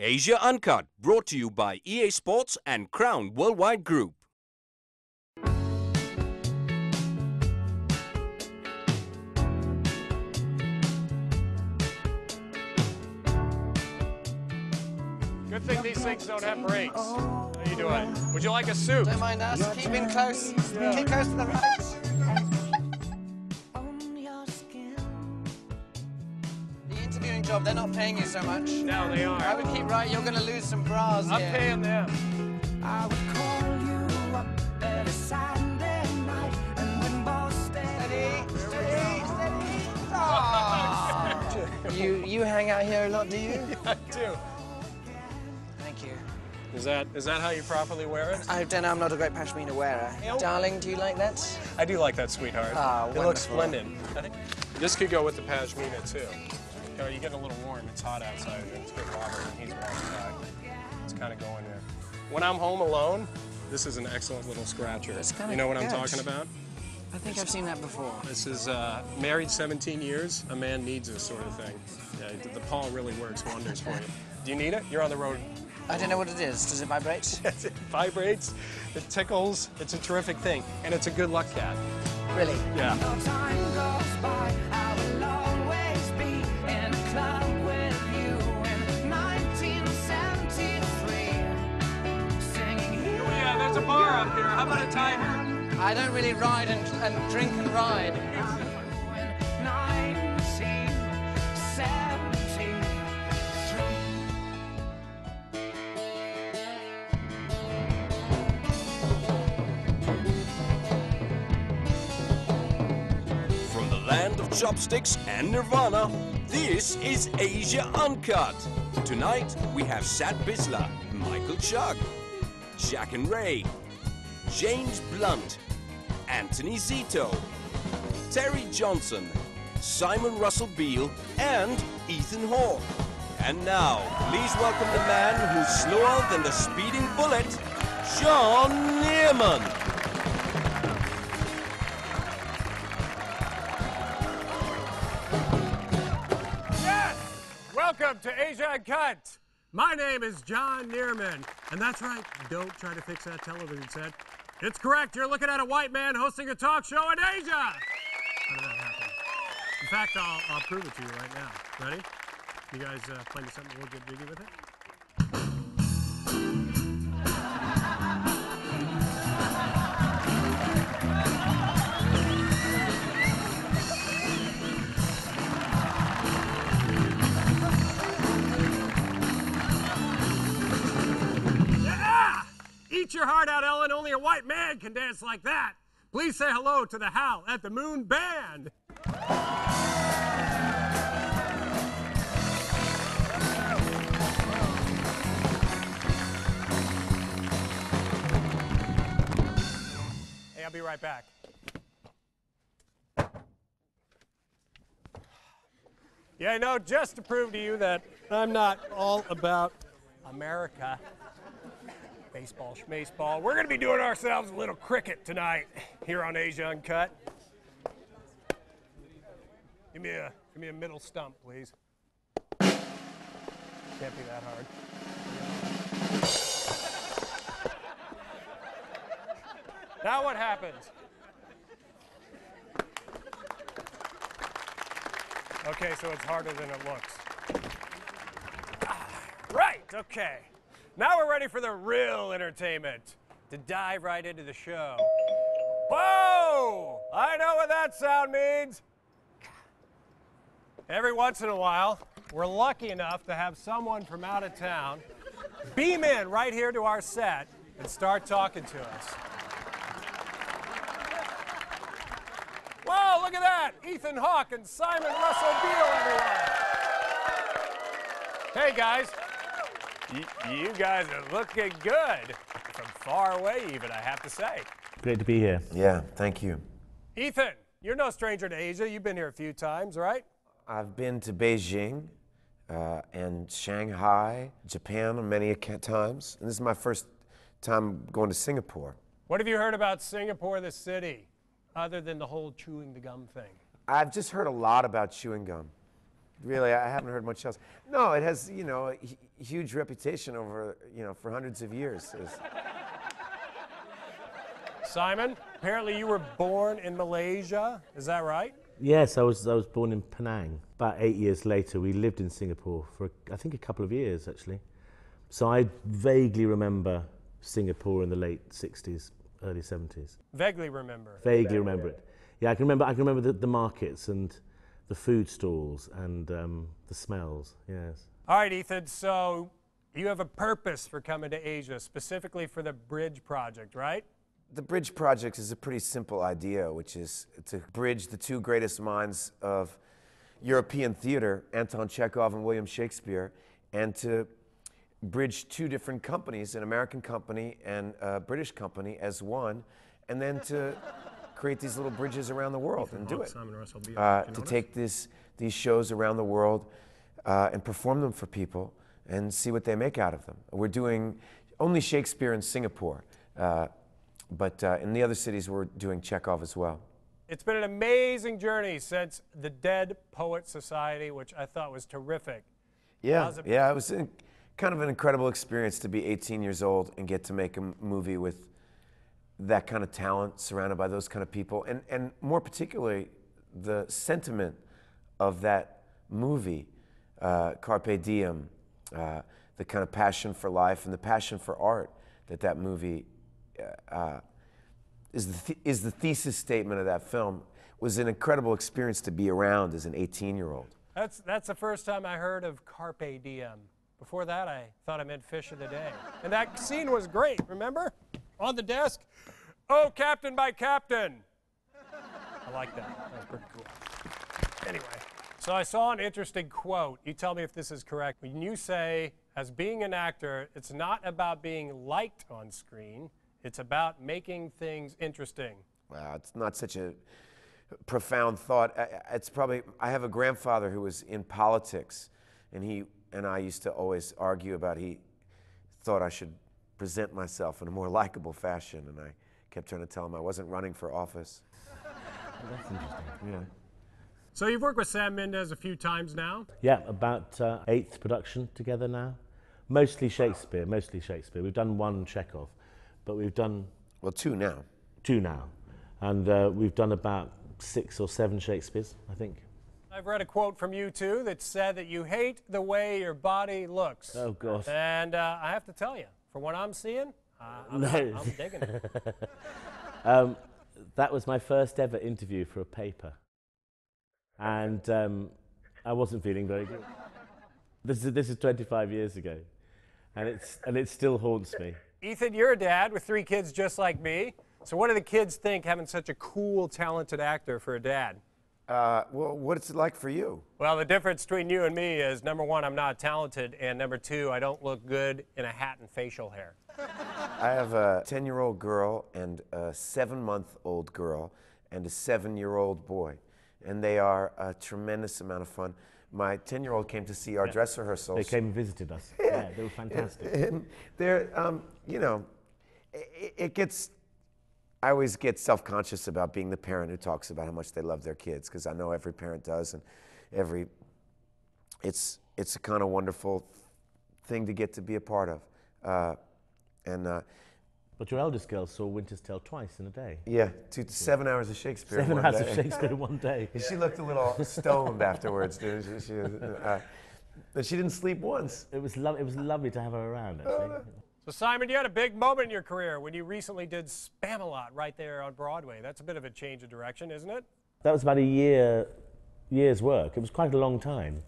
Asia Uncut, brought to you by EA Sports and Crown Worldwide Group. Good thing these things don't have brakes. How you doing? Would you like a soup? Don't mind us. Keep in close. Yeah. Keep close to the right. The interviewing job, they're not paying you so much. No, they are. I would keep right. You're going to lose some bras I'm here. paying them. I would call you up every Saturday night and when boss Steady, steady, steady. Oh. You hang out here a lot, do you? Yeah, I do. Thank you. Is that how you properly wear it? I don't know. I'm not a great pashmina wearer. Darling, do you like that? I do like that, sweetheart. Ah, it wonderful. looks splendid. I think this could go with the pashmina too. You know, you're getting a little warm. It's hot outside, and it's good Robert, and he's walking by. It's kind of going there. When I'm home alone, this is an excellent little scratcher. You know what I'm talking about? I think I've seen that before. This is married 17 years. A man needs this sort of thing. Yeah, the paw really works wonders for you. Do you need it? You're on the road. I don't know what it is. Does it vibrate? Yes, it vibrates, it tickles, it's a terrific thing, and it's a good luck cat. Really? Yeah. no time goes by, I will always be in a club with you in 1973 singing here. Oh yeah, there's a bar up here. How about a tiger? I don't really ride and drink and ride. 1973 From the land of chopsticks and Nirvana, this is Asia Uncut. Tonight we have Sad Bisler, Michael Chugg, Jack and Ray, James Blunt, Anthony Zito, Terry Johnson, Simon Russell Beale, and Ethan Hawke. And now, please welcome the man who's slower than the speeding bullet, Jon Niermann. Yes! Welcome to Asia Uncut. My name is Jon Niermann, and that's right, don't try to fix that television set. It's correct, you're looking at a white man hosting a talk show in Asia! How did that happen? In fact, I'll prove it to you right now. Ready? You guys play me something we'll get jiggy with it? Yeah! Eat your heart out, Ellen. Only a white man can dance like that. Please say hello to the Howl at the Moon Band. Hey, I'll be right back. Yeah, no, just to prove to you that I'm not all about America. Baseball, schmaceball. We're going to be doing ourselves a little cricket tonight here on Asia Uncut. Give me a middle stump, please. Can't be that hard. Now what happens? Okay, so it's harder than it looks. Right, okay. Now we're ready for the real entertainment, to dive right into the show. Whoa! I know what that sound means. Every once in a while, we're lucky enough to have someone from out of town beam in right here to our set and start talking to us. Whoa, look at that! Ethan Hawke and Simon Russell Beale, everyone. Hey, guys. You guys are looking good. From far away, even, I have to say. Great to be here. Yeah, thank you. Ethan, you're no stranger to Asia. You've been here a few times, right? I've been to Beijing and Shanghai, Japan many times, and this is my first time going to Singapore. What have you heard about Singapore, the city, other than the whole chewing the gum thing? I've just heard a lot about chewing gum. Really, I haven't heard much else. No, it has, you know, a huge reputation over, you know, for hundreds of years. Simon, apparently you were born in Malaysia, is that right? Yes, I was born in Penang. About 8 years later, we lived in Singapore for, I think, a couple of years, actually. So I vaguely remember Singapore in the late 60s, early 70s. Vaguely remember. Vaguely remember it. Yeah, I can remember the markets and the food stalls and the smells, yes. All right, Ethan, so you have a purpose for coming to Asia, specifically for the Bridge Project, right? The Bridge Project is a pretty simple idea, which is to bridge the two greatest minds of European theater, Anton Chekhov and William Shakespeare, and to bridge two different companies, an American company and a British company, as one, and then to create these little bridges around the world and do it. To take these shows around the world and perform them for people and see what they make out of them. We're doing only Shakespeare in Singapore. But in the other cities, we're doing Chekhov as well. It's been an amazing journey since the Dead Poets Society, which I thought was terrific. Yeah, it was kind of an incredible experience to be 18 years old and get to make a movie with that kind of talent, surrounded by those kind of people, and more particularly, the sentiment of that movie, Carpe Diem, the kind of passion for life and the passion for art that movie is the thesis statement of that film. Was an incredible experience to be around as an 18-year-old. That's the first time I heard of Carpe Diem. Before that, I thought I meant fish of the day. And that scene was great, remember? On the desk. Oh, Captain by Captain. I like that. That was pretty cool. Anyway, so I saw an interesting quote. You tell me if this is correct. When you say, as being an actor, it's not about being liked on screen, it's about making things interesting. Wow, it's not such a profound thought. It's probably, I have a grandfather who was in politics, and he and I used to always argue about, he thought I should present myself in a more likable fashion, and I kept trying to tell him I wasn't running for office. That's interesting. Yeah. So you've worked with Sam Mendes a few times now? Yeah, about 8th production together now. Mostly Shakespeare, mostly Shakespeare. We've done one Chekhov, but we've done... Well, two now. Two now. And we've done about 6 or 7 Shakespeares, I think. I've read a quote from you, too, that said that you hate the way your body looks. Oh, God. And I have to tell you, from what I'm seeing, I'm digging it. That was my first ever interview for a paper. And I wasn't feeling very good. This is 25 years ago. And it still haunts me. Ethan, you're a dad with 3 kids just like me. So what do the kids think having such a cool, talented actor for a dad? Well, what's it like for you? Well, the difference between you and me is, number 1, I'm not talented, and number 2, I don't look good in a hat and facial hair. I have a 10-year-old girl and a 7-month-old girl and a 7-year-old boy, and they are a tremendous amount of fun. My 10-year-old came to see our dress rehearsals. They came and visited us. Yeah, they were fantastic. And they're, you know, I always get self-conscious about being the parent who talks about how much they love their kids, because I know every parent does, and it's a kind of wonderful thing to get to be a part of. But your eldest girl saw Winter's Tale twice in a day. Yeah, 7 hours of Shakespeare. 7 in one hours day. of Shakespeare in one day. She looked a little stoned afterwards, dude. But she didn't sleep once. It was lovely to have her around, actually. So Simon, you had a big moment in your career when you recently did Spam-A-Lot right there on Broadway. That's a bit of a change of direction, isn't it? That was about a year's work. It was quite a long time.